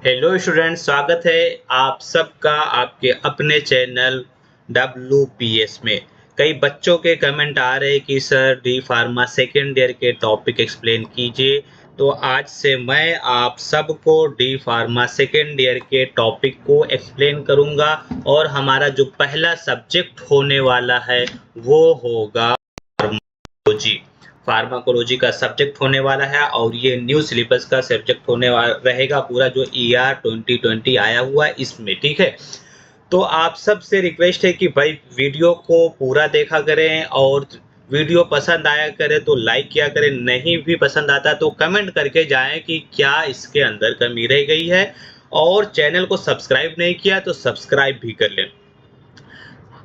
Hello student, स्वागत है आप सबका आपके अपने चैनल WPS में। कई बच्चों के कमेंट आ रहे हैं कि sir D pharma second year के टॉपिक एक्सप्लेन कीजिए। तो आज से मैं आप सबको डी फार्मा सेकेंड ईयर के टॉपिक को एक्सप्लेन करूंगा और हमारा जो पहला सब्जेक्ट होने वाला है वो होगा फार्माकोलॉजी। फार्माकोलॉजी का सब्जेक्ट होने वाला है और ये न्यू सिलेबस का सब्जेक्ट होने वाला रहेगा पूरा, जो ER 2020 आया हुआ है इसमें। ठीक है, तो आप सबसे रिक्वेस्ट है कि भाई वीडियो को पूरा देखा करें और वीडियो पसंद आया करे तो लाइक किया करें, नहीं भी पसंद आता तो कमेंट करके जाएं कि क्या इसके अंदर कमी रह गई है, और चैनल को सब्सक्राइब नहीं किया तो सब्सक्राइब भी कर लें।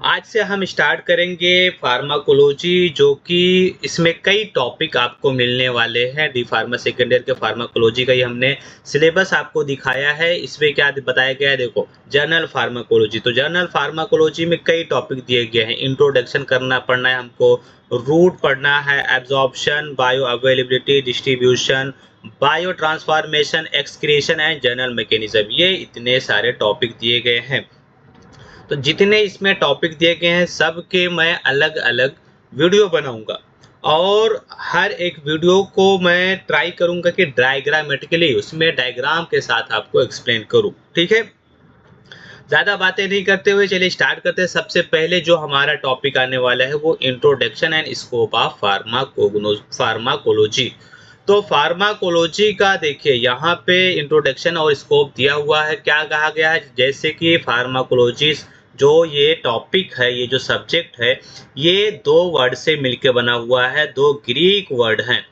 आज से हम स्टार्ट करेंगे फार्माकोलॉजी, जो कि इसमें कई टॉपिक आपको मिलने वाले हैं। डी फार्मा सेकेंड ईयर के फार्माकोलॉजी का ही हमने सिलेबस आपको दिखाया है। इसमें क्या बताया गया है, देखो, जनरल फार्माकोलॉजी। तो जनरल फार्माकोलॉजी में कई टॉपिक दिए गए हैं। इंट्रोडक्शन पढ़ना है हमको, रूट पढ़ना है, absorption, bio availability, distribution, bio transformation, excretion and general mechanism. ये इतने सारे टॉपिक दिए गए हैं। तो जितने इसमें टॉपिक दिए गए हैं सब के मैं अलग अलग वीडियो बनाऊंगा और हर एक वीडियो को मैं ट्राई करूंगा कि डायग्रामेटिकली उसमें डायग्राम के साथ आपको एक्सप्लेन करूं। ठीक है, ज़्यादा बातें नहीं करते हुए चलिए स्टार्ट करते हैं। सबसे पहले जो हमारा टॉपिक आने वाला है वो introduction and scope of pharmacology. तो फार्माकोलॉजी का देखिए यहाँ पे इंट्रोडक्शन और स्कोप दिया हुआ है। क्या कहा गया है, जैसे कि फार्माकोलॉजी जो ये टॉपिक है, ये जो सब्जेक्ट है, ये दो वर्ड से मिलकर बना हुआ है। दो ग्रीक वर्ड हैं।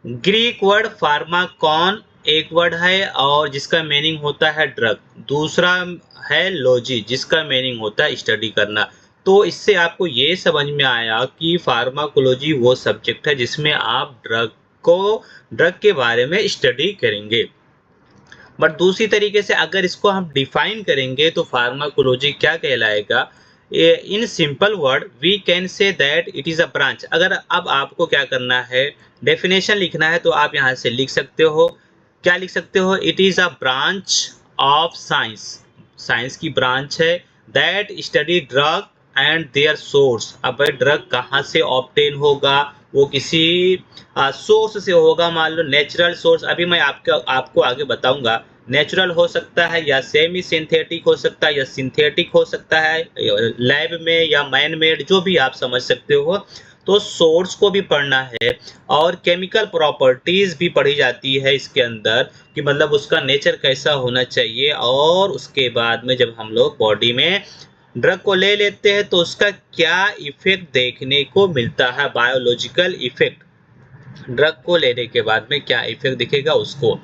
ग्रीक वर्ड फार्माकॉन एक वर्ड है और जिसका मीनिंग होता है ड्रग, दूसरा है लॉजी जिसका मीनिंग होता है स्टडी करना। तो इससे आपको ये समझ में आया कि फार्माकोलॉजी वो सब्जेक्ट है जिसमें आप ड्रग के बारे में स्टडी करेंगे। बट दूसरी तरीके से अगर इसको हम डिफाइन करेंगे तो फार्माकोलॉजी क्या कहलाएगा, in simple word we can say that it is a branch. अगर अब आपको क्या करना है, डेफिनेशन लिखना है, तो आप यहाँ से लिख सकते हो, क्या लिख सकते हो, it is a branch of science, science की ब्रांच है, that study drug and their source. अब ड्रग कहाँ से ऑब्टेन होगा, वो किसी सोर्स से होगा, मान लो नेचुरल सोर्स। अभी मैं आपको आगे बताऊंगा। नेचुरल हो सकता है या सेमी सिंथेटिक हो सकता है या सिंथेटिक हो सकता है, लैब में या मैन मेड, जो भी आप समझ सकते हो। तो सोर्स को भी पढ़ना है और केमिकल प्रॉपर्टीज भी पढ़ी जाती है इसके अंदर, कि मतलब उसका नेचर कैसा होना चाहिए। और उसके बाद में जब हम लोग बॉडी में ड्रग को ले लेते हैं तो उसका क्या इफेक्ट देखने को मिलता है, बायोलॉजिकल इफेक्ट, ड्रग को लेने के बाद में क्या इफेक्ट दिखेगा उसको,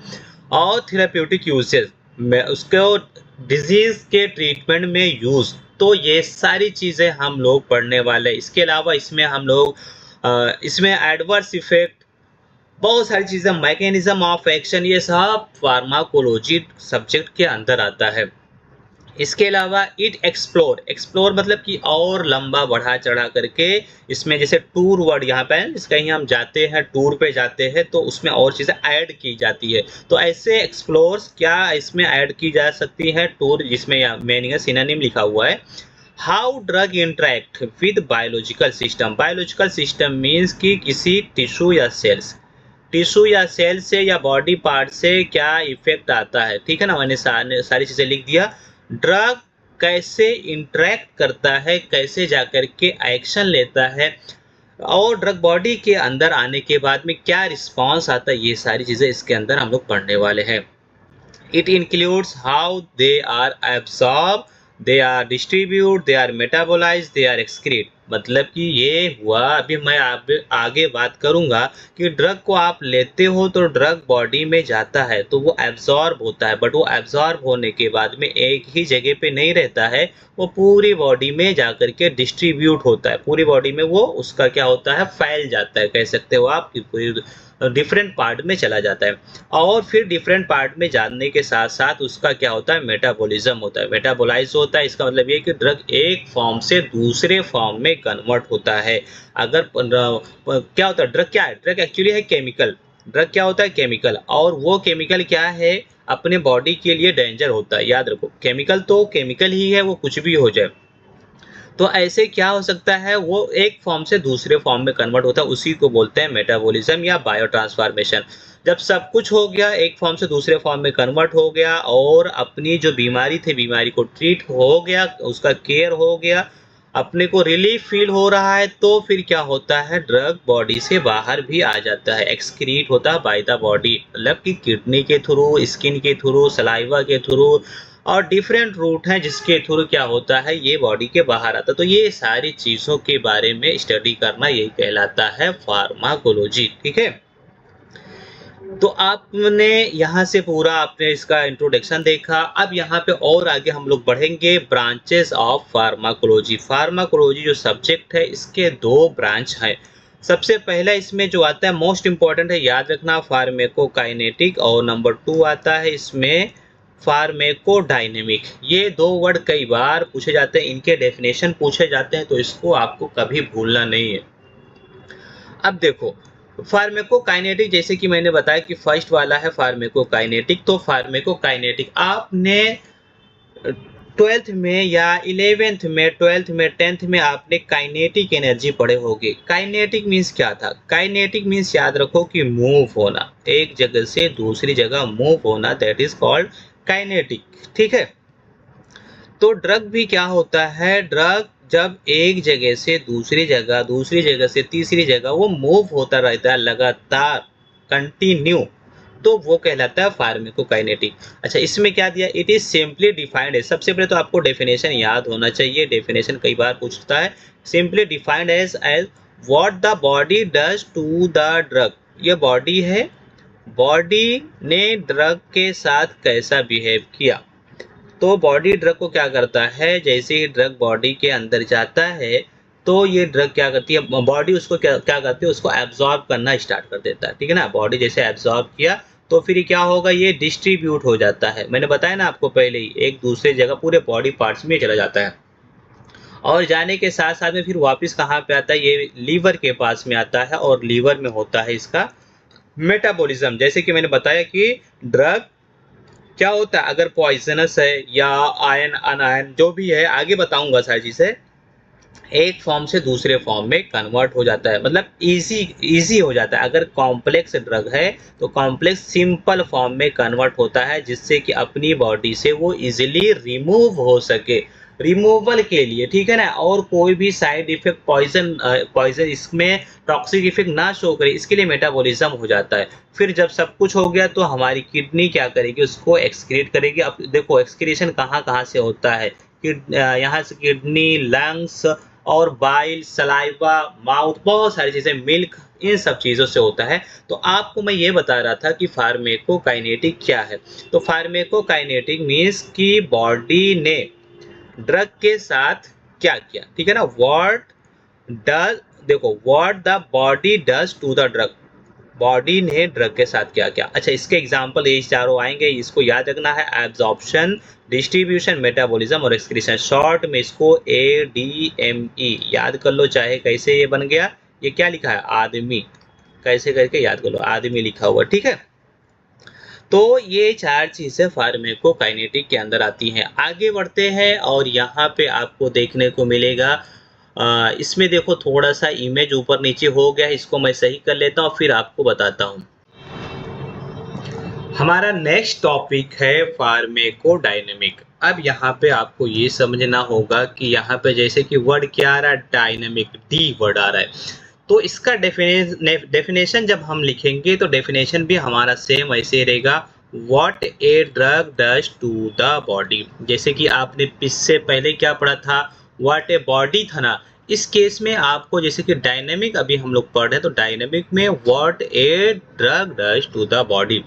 और थेराप्यूटिक यूजेस में उसको डिजीज के ट्रीटमेंट में यूज। तो ये सारी चीजें हम लोग पढ़ने वाले हैं। इसके अलावा इसमें हम लोग इसमें एडवर्स इफेक्ट, बहुत सारी चीजें, मैकेनिज्म ऑफ एक्शन, ये सब फार्माकोलॉजी सब्जेक्ट के अंदर आता है। इसके अलावा इट एक्सप्लोर, एक्सप्लोर मतलब कि और लंबा बढ़ा चढ़ा करके, इसमें जैसे टूर वर्ड यहाँ पे है, कहीं हम जाते हैं टूर पे जाते हैं तो उसमें और चीज़ें ऐड की जाती है। तो ऐसे एक्सप्लोर्स क्या इसमें ऐड की जा सकती है, टूर जिसमें मीनिंग है, सिनोनिम लिखा हुआ है। How drug interact with biological system, biological system means कि किसी टिश्यू या सेल से या बॉडी पार्ट से क्या इफेक्ट आता है। ठीक है ना, मैंने सारी चीजें लिख दिया। ड्रग कैसे इंटरेक्ट करता है, कैसे जाकर के एक्शन लेता है, और ड्रग बॉडी के अंदर आने के बाद में क्या रिस्पॉन्स आता है, ये सारी चीजें इसके अंदर हम लोग पढ़ने वाले हैं। It includes how they are absorbed, they are distributed, they are metabolized, they are excrete। मतलब कि ये हुआ, अभी मैं आगे बात करूंगा कि ड्रग को आप लेते हो तो ड्रग बॉडी में जाता है तो वो एब्जॉर्ब होता है, बट वो एब्जॉर्ब होने के बाद में एक ही जगह पे नहीं रहता है, वो पूरी बॉडी में जाकर के डिस्ट्रीब्यूट होता है। पूरी बॉडी में वो उसका क्या होता है, फैल जाता है, कह सकते हो आप, कि पूरी डिफरेंट पार्ट में चला जाता है। और फिर डिफरेंट पार्ट में जाने के साथ साथ उसका क्या होता है, मेटाबॉलिज्म होता है, मेटाबोलाइज होता है। इसका मतलब ये कि ड्रग एक फॉर्म से दूसरे फॉर्म में कन्वर्ट होता है। अगर क्या होता है, ड्रग क्या है, ड्रग एक्चुअली है केमिकल। ड्रग क्या होता है, केमिकल। और वो केमिकल क्या है, अपने बॉडी के लिए डेंजर होता है। याद रखो, केमिकल तो केमिकल ही है, वो कुछ भी हो जाए। तो ऐसे क्या हो सकता है, वो एक फॉर्म से दूसरे फॉर्म में कन्वर्ट होता है, उसी को बोलते हैं मेटाबॉलिज्म या बायो ट्रांसफॉर्मेशन। जब सब कुछ हो गया, एक फॉर्म से दूसरे फॉर्म में कन्वर्ट हो गया और अपनी जो बीमारी थी, बीमारी को ट्रीट हो गया, उसका केयर हो गया, अपने को रिलीफ फील हो रहा है, तो फिर क्या होता है, ड्रग बॉडी से बाहर भी आ जाता है, एक्सक्रीट होता है बाय द बॉडी, मतलब कि किडनी के थ्रू, स्किन के थ्रू, सलाइवा के थ्रू, और डिफरेंट रूट हैं जिसके थ्रू क्या होता है, ये बॉडी के बाहर आता है। तो ये सारी चीजों के बारे में स्टडी करना यही कहलाता है फार्माकोलॉजी। ठीक है, तो आपने यहाँ से पूरा आपने इसका इंट्रोडक्शन देखा। अब यहाँ पे और आगे हम लोग बढ़ेंगे, ब्रांचेस ऑफ फार्माकोलॉजी। फार्माकोलॉजी जो सब्जेक्ट है, इसके दो ब्रांच हैं। सबसे पहला इसमें जो आता है, मोस्ट इंपॉर्टेंट है, याद रखना, फार्मेकोकाइनेटिक, और नंबर 2 आता है इसमें फार्मेकोडायनेमिक। ये दो वर्ड कई बार पूछे जाते हैं, इनके डेफिनेशन पूछे जाते हैं, तो इसको आपको कभी भूलना नहीं है। अब देखो, फार्मेकोकाइनेटिक, जैसे कि मैंने बताया कि फर्स्ट वाला है फार्मेकोकाइनेटिक। तो फार्मेकोकाइनेटिक आपने 12th में या 11th में, 12th में, 10th में आपने काइनेटिक एनर्जी पढ़े होंगे। काइनेटिक मीन्स क्या था? काइनेटिक मीन्स याद रखो कि मूव होना, एक जगह से दूसरी जगह मूव होना, दैट इज कॉल्ड काइनेटिक। ठीक है, तो ड्रग भी क्या होता है, ड्रग जब एक जगह से दूसरी जगह, दूसरी जगह से तीसरी जगह वो मूव होता रहता है लगातार, कंटिन्यू, तो वो कहलाता है फार्मेकोकाइनेटिक। अच्छा, इसमें क्या दिया, इट इज सिंपली डिफाइंड है। सबसे पहले तो आपको डेफिनेशन याद होना चाहिए, डेफिनेशन कई बार पूछता है। Simply defined as what the body does to the drug. ये बॉडी है, बॉडी ने ड्रग के साथ कैसा बिहेव किया। तो बॉडी ड्रग को क्या करता है, जैसे ही ड्रग बॉडी के अंदर जाता है, तो ये ड्रग क्या करती है, बॉडी उसको क्या करती है, उसको एब्जॉर्ब करना स्टार्ट कर देता है। ठीक है ना, बॉडी जैसे एब्जॉर्ब किया, तो फिर क्या होगा, ये डिस्ट्रीब्यूट हो जाता है। मैंने बताया ना आपको पहले ही, एक दूसरे जगह पूरे बॉडी पार्ट्स में चला जाता है, और जाने के साथ साथ में फिर वापस कहाँ पे आता है, ये लीवर के पास में आता है, और लीवर में होता है इसका मेटाबॉलिज्म। जैसे कि मैंने बताया कि ड्रग क्या होता है, अगर पॉइजनस है या आयन अनायन जो भी है, आगे बताऊंगा सारी चीजें, एक फॉर्म से दूसरे फॉर्म में कन्वर्ट हो जाता है, मतलब इजी हो जाता है। अगर कॉम्प्लेक्स ड्रग है तो कॉम्प्लेक्स सिंपल फॉर्म में कन्वर्ट होता है, जिससे कि अपनी बॉडी से वो इजीली रिमूव हो सके, रिमूवल के लिए। ठीक है ना, और कोई भी साइड इफेक्ट, पॉइजन इसमें टॉक्सिक इफेक्ट ना शो करे, इसके लिए मेटाबॉलिज्म हो जाता है। फिर जब सब कुछ हो गया, तो हमारी किडनी क्या करेगी, उसको एक्सक्रीट करेगी। अब देखो एक्सक्रीशन कहाँ कहाँ से होता है, यहाँ से किडनी, लंग्स, और बाइल, सलाइवा, माउथ, बहुत सारी चीजें, मिल्क, इन सब चीजों से होता है। तो आपको मैं ये बता रहा था कि फार्मेकोकाइनेटिक क्या है। तो फार्मेकोकाइनेटिक मीन्स कि बॉडी ने ड्रग के साथ क्या किया। ठीक है ना, व्हाट डज, देखो, what the body does to the drug, body ने ड्रग के साथ क्या किया। अच्छा, इसके एग्जाम्पल ये चारों आएंगे, इसको याद रखना है, एब्जॉर्प्शन, डिस्ट्रीब्यूशन, मेटाबॉलिज्म और एक्सक्रीशन। शॉर्ट में इसको ADME याद कर लो, चाहे कैसे ये बन गया, ये क्या लिखा है, आदमी, कैसे करके याद कर लो, आदमी लिखा हुआ। ठीक है, तो ये चार चीजें फार्मेकोकाइनेटिक के अंदर आती हैं। आगे बढ़ते हैं, और यहाँ पे आपको देखने को मिलेगा, इसमें देखो थोड़ा सा इमेज ऊपर नीचे हो गया है, इसको मैं सही कर लेता हूँ, फिर आपको बताता हूँ। हमारा नेक्स्ट टॉपिक है फार्मेकोडायनेमिक। अब यहाँ पे आपको ये समझना होगा कि यहाँ पे जैसे कि वर्ड क्या आ रहा है, डायनेमिक, डी वर्ड आ रहा है, तो इसका डेफिनेशन जब हम लिखेंगे, तो डेफिनेशन भी हमारा सेम ऐसे रहेगा, what a drug does to the body. जैसे कि आपने इससे पहले क्या पढ़ा था, व्हाट ए बॉडी था ना, इस केस में आपको जैसे कि डायनेमिक अभी हम लोग पढ़ रहे हैं, तो डायनेमिक में what a drug does to the body.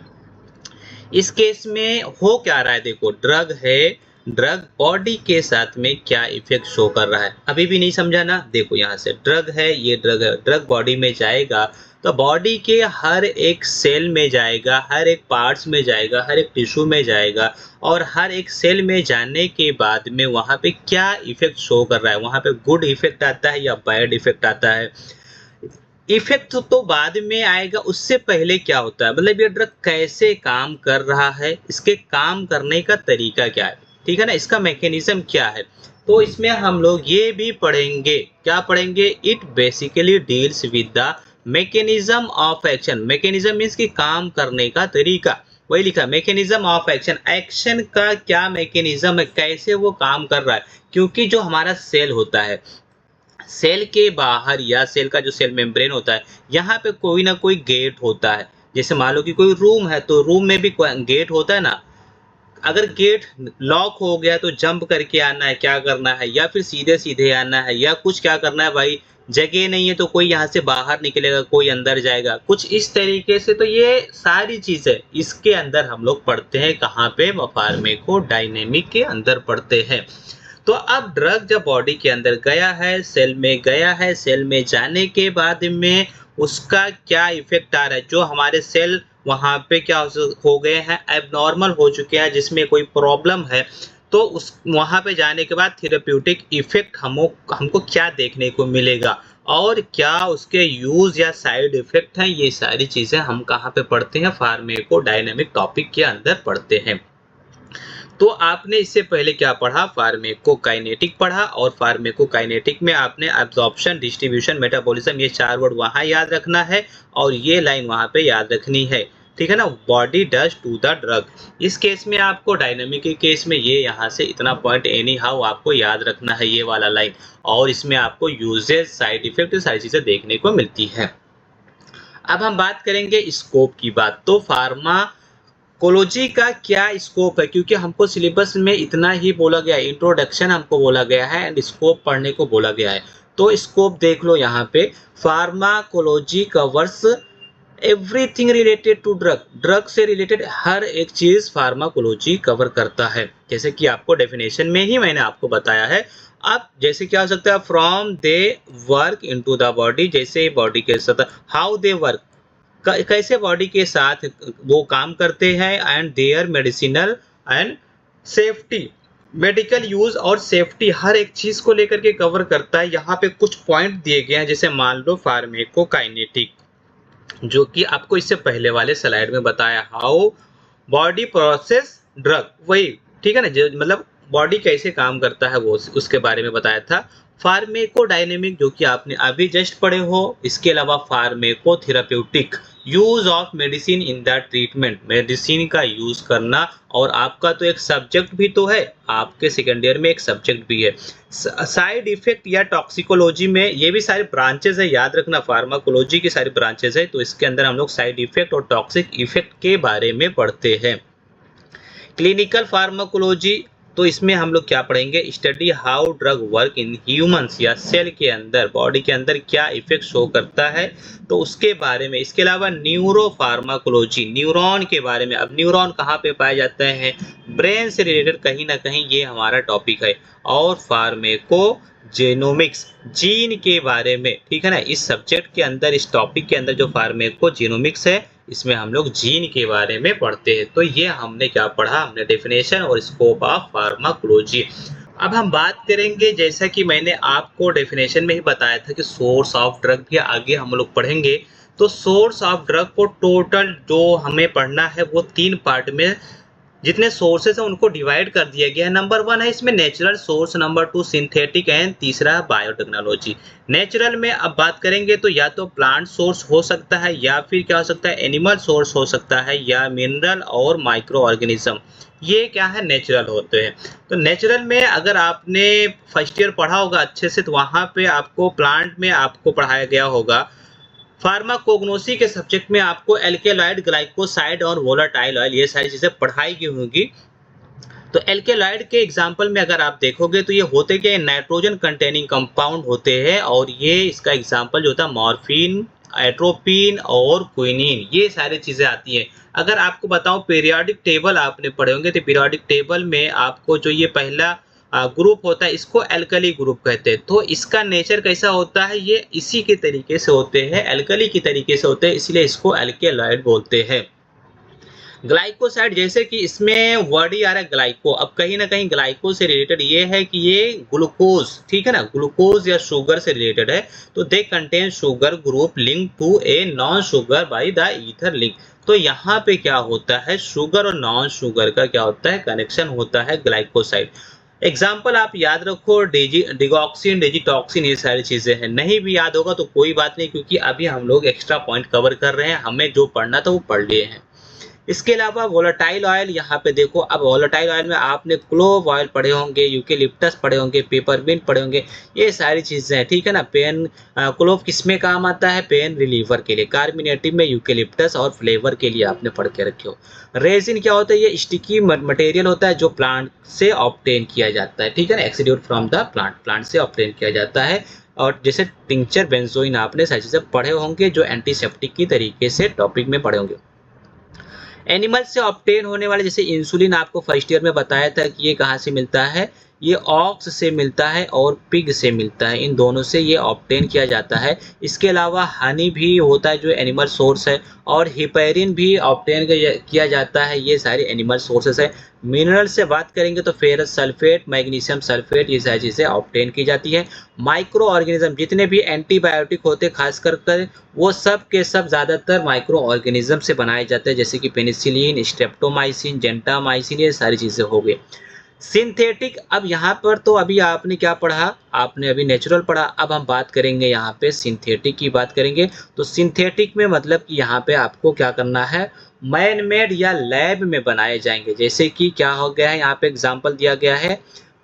इस केस में हो क्या रहा है, देखो ड्रग है, ड्रग बॉडी के साथ में क्या इफेक्ट शो कर रहा है, अभी भी नहीं समझा ना। देखो यहाँ से ड्रग है, ये ड्रग है, ड्रग बॉडी में जाएगा, तो बॉडी के हर एक सेल में जाएगा, हर एक पार्ट्स में जाएगा, हर एक टिश्यू में जाएगा, और हर एक सेल में जाने के बाद में वहाँ पे क्या इफेक्ट शो कर रहा है, वहाँ पे गुड इफेक्ट आता है या बैड इफेक्ट आता है, इफेक्ट तो बाद में आएगा, उससे पहले क्या होता है, मतलब ये ड्रग कैसे काम कर रहा है, इसके काम करने का तरीका क्या है, ठीक है ना, इसका मैकेनिज्म क्या है। तो इसमें हम लोग ये भी पढ़ेंगे, क्या पढ़ेंगे, it basically deals with the mechanism of action. Mechanism means कि काम करने का तरीका, वही लिखा मैकेनिज्म ऑफ एक्शन, एक्शन का क्या मैकेनिज्म है, कैसे वो काम कर रहा है। क्योंकि जो हमारा सेल होता है, सेल के बाहर या सेल का जो सेल मेम्ब्रेन होता है, यहाँ पे कोई ना कोई गेट होता है। जैसे मान लो कि कोई रूम है तो रूम में भी गेट होता है ना, अगर गेट लॉक हो गया तो जंप करके आना है, क्या करना है, या फिर सीधे सीधे आना है, या कुछ क्या करना है भाई, जगह नहीं है तो कोई यहाँ से बाहर निकलेगा, कोई अंदर जाएगा, कुछ इस तरीके से। तो ये सारी चीजें इसके अंदर हम लोग पढ़ते हैं, कहाँ पे, फार्माकोडायनेमिक के अंदर पढ़ते हैं। तो अब ड्रग जब बॉडी के अंदर गया है, सेल में गया है, सेल में जाने के बाद में उसका क्या इफेक्ट आ रहा है, जो हमारे सेल वहाँ पे क्या हो गए हैं, एबनॉर्मल हो चुके हैं, जिसमें कोई प्रॉब्लम है, तो उस वहाँ पे जाने के बाद थेरेप्यूटिक इफेक्ट हमको क्या देखने को मिलेगा, और क्या उसके यूज या साइड इफेक्ट हैं, ये सारी चीजें हम कहाँ पे पढ़ते हैं, फार्माकोडायनेमिक टॉपिक के अंदर पढ़ते हैं। तो आपने इससे पहले क्या पढ़ा, फार्माकोकाइनेटिक पढ़ा, और फार्माकोकाइनेटिक में आपने एब्जॉर्प्शन, डिस्ट्रीब्यूशन, मेटाबॉलिज्म, ये 4 वर्ड वहां याद रखना है, और ये लाइन वहां पे याद रखनी है, ठीक है ना, body does to the drug. इस केस में आपको, डायनेमिक के केस में ये यहाँ से इतना पॉइंट एनी हाउ आपको याद रखना है, ये वाला लाइन, और इसमें आपको यूजेज, साइड इफेक्ट, सारी चीजें देखने को मिलती है। अब हम बात करेंगे स्कोप की बात। तो फार्माकोलॉजी का क्या स्कोप है, क्योंकि हमको सिलेबस में इतना ही बोला गया है, इंट्रोडक्शन हमको बोला गया है एंड स्कोप पढ़ने को बोला गया है। तो स्कोप देख लो यहाँ पे, pharmacology covers everything related to drug, drug से रिलेटेड हर एक चीज फार्माकोलॉजी कवर करता है, जैसे कि आपको डेफिनेशन में ही मैंने आपको बताया है। अब जैसे क्या हो सकता है, from they work into the body, जैसे बॉडी के साथ हाउ दे वर्क, कैसे बॉडी के साथ वो काम करते हैं, and their medicinal and safety, medical use और सेफ्टी, हर एक चीज को लेकर के कवर करता है। यहाँ पे कुछ पॉइंट दिए गए हैं, जैसे मान लो फार्माकोकाइनेटिक, जो कि आपको इससे पहले वाले स्लाइड में बताया, हाउ बॉडी प्रोसेस ड्रग, वही, ठीक है ना, जो मतलब बॉडी कैसे काम करता है वो उसके बारे में बताया था। फार्माकोडायनेमिक, जो कि आपने अभी जस्ट पढ़े हो। इसके अलावा pharmacotherapeutic, use of medicine in the treatment, medicine का यूज करना, और आपका तो एक सब्जेक्ट भी तो है, आपके सेकेंड ईयर में एक सब्जेक्ट भी है। साइड इफेक्ट या टॉक्सिकोलॉजी में, ये भी सारे ब्रांचेस है, याद रखना, फार्माकोलॉजी की सारी ब्रांचेस है, तो इसके अंदर हम लोग साइड इफेक्ट और टॉक्सिक इफेक्ट के बारे में पढ़ते हैं। क्लिनिकल फार्माकोलॉजी, तो इसमें हम लोग क्या पढ़ेंगे, study how drug work in humans, या सेल के अंदर, बॉडी के अंदर क्या इफेक्ट शो करता है, तो उसके बारे में। इसके अलावा न्यूरो फार्माकोलॉजी, न्यूरॉन के बारे में। अब न्यूरॉन कहाँ पे पाए जाते हैं, ब्रेन से रिलेटेड कहीं ना कहीं ये हमारा टॉपिक है। और फार्मेको जेनोमिक्स, जीन के बारे में, ठीक है ना, इस सब्जेक्ट के अंदर, इस टॉपिक के अंदर जो फार्मेको जेनोमिक्स है, इसमें हम लोग जीन के बारे में पढ़ते हैं। तो ये हमने क्या पढ़ा, हमने डेफिनेशन और स्कोप ऑफ फार्माकोलॉजी। अब हम बात करेंगे, जैसा कि मैंने आपको डेफिनेशन में ही बताया था कि सोर्स ऑफ ड्रग भी आगे हम लोग पढ़ेंगे। तो सोर्स ऑफ ड्रग को टोटल जो हमें पढ़ना है वो 3 पार्ट में, जितने सोर्सेस हैं उनको डिवाइड कर दिया गया है। नंबर 1 है इसमें natural source, number 2 synthetic, and तीसरा बायोटेक्नोलॉजी। नेचुरल में अब बात करेंगे तो या तो प्लांट सोर्स हो सकता है, या फिर क्या हो सकता है, एनिमल सोर्स हो सकता है, या मिनरल और माइक्रो ऑर्गेनिज्म, ये क्या है, नेचुरल होते हैं। तो नेचुरल में अगर आपने फर्स्ट ईयर पढ़ा होगा अच्छे से, तो वहाँ पे आपको प्लांट में आपको पढ़ाया गया होगा। फार्माकोग्नोसी के सब्जेक्ट में आपको एल्केलॉइड, ग्लाइकोसाइड और वोलाटाइल ऑयल, ये सारी चीजें पढ़ाई की होंगी। तो एल्केलॉइड के एग्जांपल में अगर आप देखोगे तो ये होते क्या, नाइट्रोजन कंटेनिंग कंपाउंड होते हैं, और ये इसका एग्जांपल जो होता है मॉर्फिन, एट्रोपिन और क्विनिन, ये सारी चीजें आती हैं। अगर आपको बताऊं, पीरियोडिक टेबल आपने पढ़े होंगे, तो पीरियोडिक टेबल में आपको जो ये पहला ग्रुप होता है, इसको एल्कली ग्रुप कहते हैं। तो इसका नेचर कैसा होता है, ये इसी के तरीके से होते हैं, एल्कली की तरीके से होते हैं, इसलिए इसको एल्केलॉइड बोलते हैं। ग्लाइकोसाइड जैसे कि इसमें वर्ड ही आ रहा है ग्लाइको। अब कहीं ना कहीं ग्लाइको से रिलेटेड ये है कि ये ग्लूकोज, ठीक है ना, ग्लूकोज या शुगर से रिलेटेड है। तो they contain sugar group link to a non sugar by the ether link. तो यहाँ पे क्या होता है, शुगर और नॉन शुगर का क्या होता है, कनेक्शन होता है ग्लाइकोसाइड। एग्जाम्पल आप याद रखो, डिगॉक्सिन, डिजिटॉक्सिन, ये सारी चीजें हैं। नहीं भी याद होगा तो कोई बात नहीं, क्योंकि अभी हम लोग एक्स्ट्रा पॉइंट कवर कर रहे हैं, हमें जो पढ़ना था वो पढ़ लिए हैं। इसके अलावा वोलेटाइल ऑयल, यहाँ पे देखो, अब वोलेटाइल ऑयल में आपने क्लोव ऑयल पढ़े होंगे, यूकेलिप्टस पढ़े होंगे, पेपरमिंट पढ़े होंगे, ये सारी चीजें हैं, ठीक है ना। पेन क्लोव किस में काम आता है, पेन रिलीवर के लिए, कार्मिनेटिव में यूकेलिप्टस और फ्लेवर के लिए आपने पढ़ के रखे हो। रेजिन क्या होता है, ये स्टिकी मटेरियल होता है जो प्लांट से ऑब्टेन किया जाता है, ठीक है ना, extrude from the plant, plant से ऑब्टेन किया जाता है। और जैसे टिंचर, बेंजोइन, आपने सारी चीजें पढ़े होंगे जो एंटीसेप्टिक की तरीके से टॉपिक में पढ़े होंगे। एनिमल से ऑब्टेन होने वाले, जैसे इंसुलिन आपको फर्स्ट ईयर में बताया था कि ये कहाँ से मिलता है, ये ऑक्स से मिलता है और पिग से मिलता है, इन दोनों से ये ऑब्टेन किया जाता है। इसके अलावा हनी भी होता है जो एनिमल सोर्स है, और हिपेरिन भी ऑब्टेन किया जाता है, ये सारे एनिमल सोर्सेस है। मिनरल से बात करेंगे तो फेरस सल्फेट, मैग्नीशियम सल्फेट, ये सारी चीज़ें ऑब्टेन की जाती है। माइक्रो ऑर्गेनिज्म, जितने भी एंटीबायोटिक होते हैं खास कर वो सब के सब ज़्यादातर माइक्रो ऑर्गेनिज्म से बनाए जाते हैं, जैसे कि पेनिसिलिन, स्ट्रेप्टोमाइसिन, जेंटामाइसिन, ये सारी चीज़ें हो गई। सिंथेटिक, अब यहाँ पर तो अभी आपने क्या पढ़ा, आपने अभी नेचुरल पढ़ा, अब हम बात करेंगे यहाँ पे सिंथेटिक की बात करेंगे। तो सिंथेटिक में मतलब कि यहाँ पे आपको क्या करना है, मैन मेड या लैब में बनाए जाएंगे। जैसे कि क्या हो गया है, यहाँ पे एग्जांपल दिया गया है,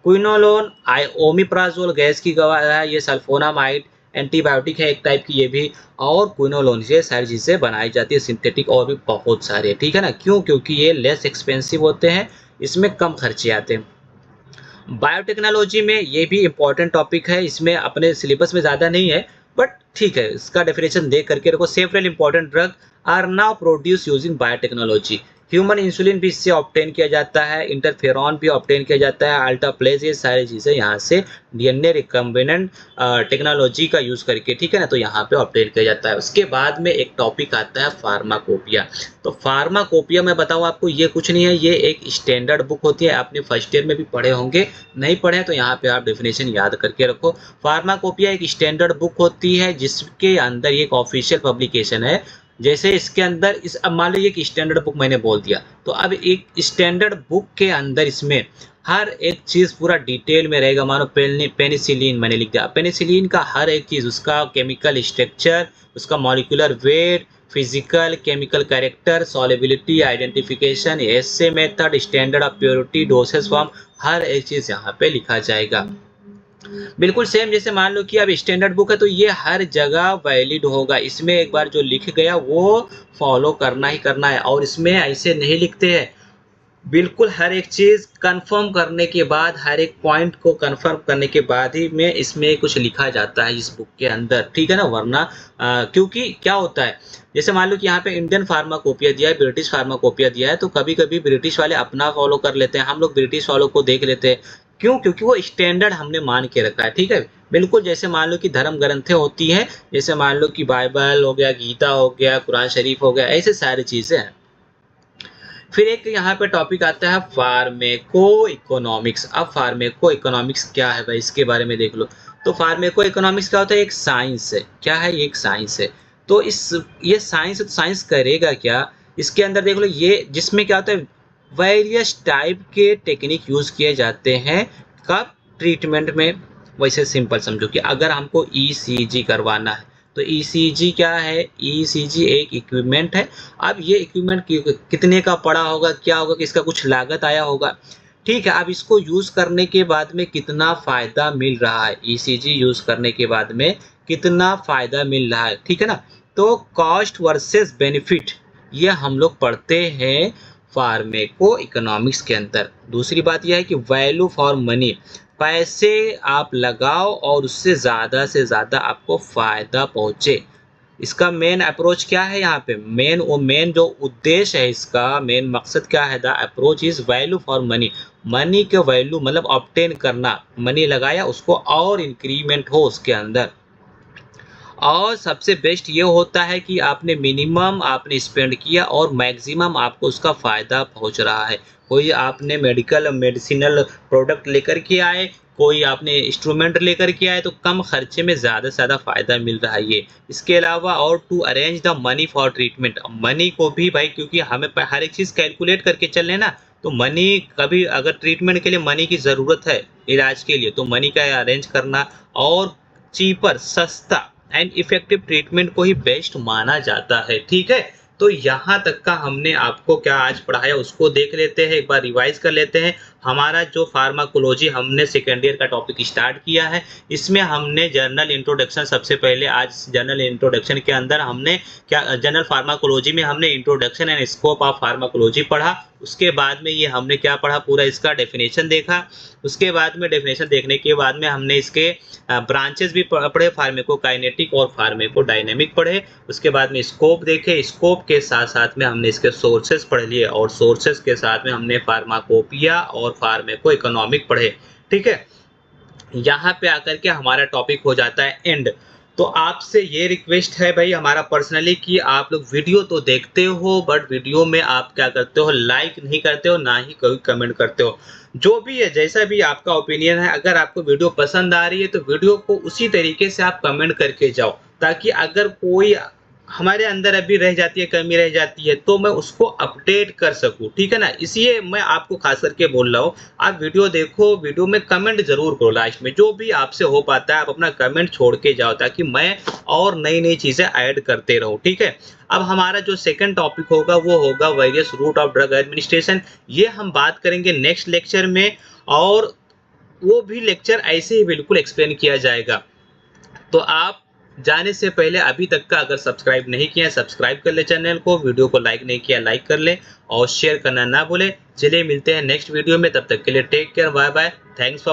क्विनोलोन, ओमिप्राजोल गैस की दवा है, ये सल्फोनामाइड एंटीबायोटिक है एक टाइप की ये भी, और क्विनोलोन, ये सारी चीज़ें बनाई जाती है सिंथेटिक, और भी बहुत सारे, ठीक है ना। क्यों, क्योंकि ये लेस एक्सपेंसिव होते हैं, इसमें कम खर्चे आते हैं। बायोटेक्नोलॉजी में ये भी इम्पोर्टेंट टॉपिक है, इसमें अपने सिलेबस में ज़्यादा नहीं है, बट ठीक है, इसका डेफिनेशन देख करके रखो। Several important drug are now produce using biotechnology. Human insulin भी इससे ऑब्टेन किया जाता है, इंटरफेरॉन भी ऑब्टेन किया जाता है, अल्टाप्लेज, ये सारी चीज़ें यहाँ से डीएनए रिकम्बिनेंट टेक्नोलॉजी का यूज़ करके, ठीक है ना, तो यहाँ पे ऑब्टेन किया जाता है। उसके बाद में एक टॉपिक आता है फार्माकोपिया। तो फार्माकोपिया मैं बताऊँ आपको, ये कुछ नहीं है, ये एक स्टैंडर्ड बुक होती है, आपने फर्स्ट ईयर में भी पढ़े होंगे, नहीं पढ़े तो यहाँ पे आप डेफिनेशन याद करके रखो। फार्माकोपिया एक स्टैंडर्ड बुक होती है जिसके अंदर एक ऑफिशियल पब्लिकेशन है। जैसे इसके अंदर इस, अब मान लो एक स्टैंडर्ड बुक मैंने बोल दिया, तो अब एक स्टैंडर्ड बुक के अंदर इसमें हर एक चीज पूरा डिटेल में रहेगा। मानो पेनिसिलिन मैंने लिख दिया, पेनिसिलिन का हर एक चीज, उसका केमिकल स्ट्रक्चर, उसका molecular weight, physical chemical character, solubility, identification, assay method, standard of purity, dosage form, हर एक चीज यहाँ पे लिखा जाएगा। बिल्कुल सेम जैसे मान लो कि अब स्टैंडर्ड बुक है तो ये हर जगह वैलिड होगा, इसमें एक बार जो लिख गया वो फॉलो करना ही करना है, और इसमें ऐसे नहीं लिखते हैं। बिल्कुल हर एक चीज कंफर्म करने के बाद, हर एक पॉइंट को कंफर्म करने के बाद ही में इसमें कुछ लिखा जाता है इस बुक के अंदर, ठीक है ना। वरना क्योंकि क्या होता है, जैसे मान लो कि यहाँ पे इंडियन फार्माकोपिया दिया है, ब्रिटिश फार्माकोपिया दिया है, तो कभी कभी ब्रिटिश वाले अपना फॉलो कर लेते हैं, हम लोग ब्रिटिश वालों को देख लेते हैं। क्यों, क्योंकि वो स्टैंडर्ड हमने मान के रखा है, ठीक है। बिल्कुल जैसे मान लो कि धर्म ग्रंथें होती हैं, जैसे मान लो कि बाइबल हो गया, गीता हो गया, कुरान शरीफ हो गया, ऐसे सारी चीजें हैं। फिर एक यहाँ पे टॉपिक आता है फार्मेको इकोनॉमिक्स। अब फार्मेको इकोनॉमिक्स क्या है भाई, इसके बारे में देख लो। तो फार्मेको इकोनॉमिक्स क्या होता है, एक साइंस है। क्या है, ये एक साइंस है। तो ये साइंस करेगा क्या, इसके अंदर देख लो, ये जिसमें क्या होता है, वेरियस टाइप के टेक्निक यूज किए जाते हैं कब, ट्रीटमेंट में। वैसे सिंपल समझो कि अगर हमको ईसीजी करवाना है, तो ईसीजी क्या है, ईसीजी एक इक्विपमेंट है। अब ये इक्विपमेंट कितने का पड़ा होगा, क्या होगा कि इसका कुछ लागत आया होगा, ठीक है। अब इसको यूज करने के बाद में कितना फायदा मिल रहा है, ईसीजी यूज करने के बाद में कितना फायदा मिल रहा है, ठीक है ना। तो कॉस्ट वर्सेस बेनिफिट, ये हम लोग पढ़ते हैं फार्मेको इकोनॉमिक्स के अंदर। दूसरी बात यह है कि वैल्यू फॉर मनी, पैसे आप लगाओ और उससे ज़्यादा से ज़्यादा आपको फ़ायदा पहुँचे। इसका मेन अप्रोच क्या है, यहाँ पे मेन जो उद्देश्य है, इसका मेन मकसद क्या है, the approach is value for money. Money के वैल्यू मतलब ऑब्टेन करना, मनी लगाया उसको और इंक्रीमेंट हो उसके अंदर। और सबसे बेस्ट ये होता है कि आपने मिनिमम आपने स्पेंड किया और मैक्सिमम आपको उसका फ़ायदा पहुंच रहा है। कोई आपने मेडिसिनल प्रोडक्ट लेकर के आए, कोई आपने इंस्ट्रूमेंट लेकर के आए, तो कम खर्चे में ज़्यादा से ज़्यादा फ़ायदा मिल रहा है ये। इसके अलावा और to arrange the money for treatment, money को भी भाई, क्योंकि हमें हर एक चीज़ कैलकुलेट करके चलना है ना, तो मनी कभी अगर ट्रीटमेंट के लिए मनी की ज़रूरत है, इलाज के लिए, तो मनी का अरेंज करना और चीपर, सस्ता एंड इफेक्टिव ट्रीटमेंट को ही बेस्ट माना जाता है। ठीक है, तो यहाँ तक का हमने आपको क्या आज पढ़ाया उसको देख लेते हैं, एक बार रिवाइज कर लेते हैं। हमारा जो फार्माकोलॉजी हमने सेकेंड ईयर का टॉपिक स्टार्ट किया है, इसमें हमने जर्नल इंट्रोडक्शन, सबसे पहले आज जर्नल इंट्रोडक्शन के अंदर हमने क्या जनरल फार्माकोलॉजी में हमने introduction and scope of pharmacology पढ़ा। उसके बाद में ये हमने क्या पढ़ा, पूरा इसका डेफिनेशन देखा। उसके बाद में डेफिनेशन देखने के बाद में हमने इसके ब्रांचेस भी पढ़े, फार्मेकोकाइनेटिक और फार्मेकोडायनेमिक पढ़े। उसके बाद में स्कोप देखे, स्कोप के साथ साथ में हमने इसके सोर्सेस पढ़ लिए और सोर्सेस के साथ में हमने फार्माकोपिया और फार्मेको इकोनॉमिक पढ़े। ठीक है, यहाँ पे आकर के हमारा टॉपिक हो जाता है एंड। तो आपसे ये रिक्वेस्ट है भाई हमारा पर्सनली कि आप लोग वीडियो तो देखते हो, बट वीडियो में आप क्या करते हो, लाइक नहीं करते हो, ना ही कोई कमेंट करते हो। जो भी है, जैसा भी आपका ओपिनियन है, अगर आपको वीडियो पसंद आ रही है तो वीडियो को उसी तरीके से आप कमेंट करके जाओ, ताकि अगर कोई हमारे अंदर अभी रह जाती है, कमी रह जाती है, तो मैं उसको अपडेट कर सकूं। ठीक है ना, इसलिए मैं आपको खास करके बोल रहा हूँ, आप वीडियो देखो, वीडियो में कमेंट जरूर करो। लास्ट में जो भी आपसे हो पाता है आप अपना कमेंट छोड़ के जाओ, ताकि मैं और नई नई चीजें ऐड करते रहूं। ठीक है, अब हमारा जो सेकंड टॉपिक होगा वो होगा various route of drug administration. ये हम बात करेंगे नेक्स्ट लेक्चर में, और वो भी लेक्चर ऐसे ही बिल्कुल एक्सप्लेन किया जाएगा। तो आप जाने से पहले अभी तक का अगर सब्सक्राइब नहीं किया, सब्सक्राइब कर ले चैनल को, वीडियो को लाइक नहीं किया लाइक कर ले और शेयर करना ना भूले। चलिए मिलते हैं नेक्स्ट वीडियो में, तब तक के लिए take care, bye bye, thanks for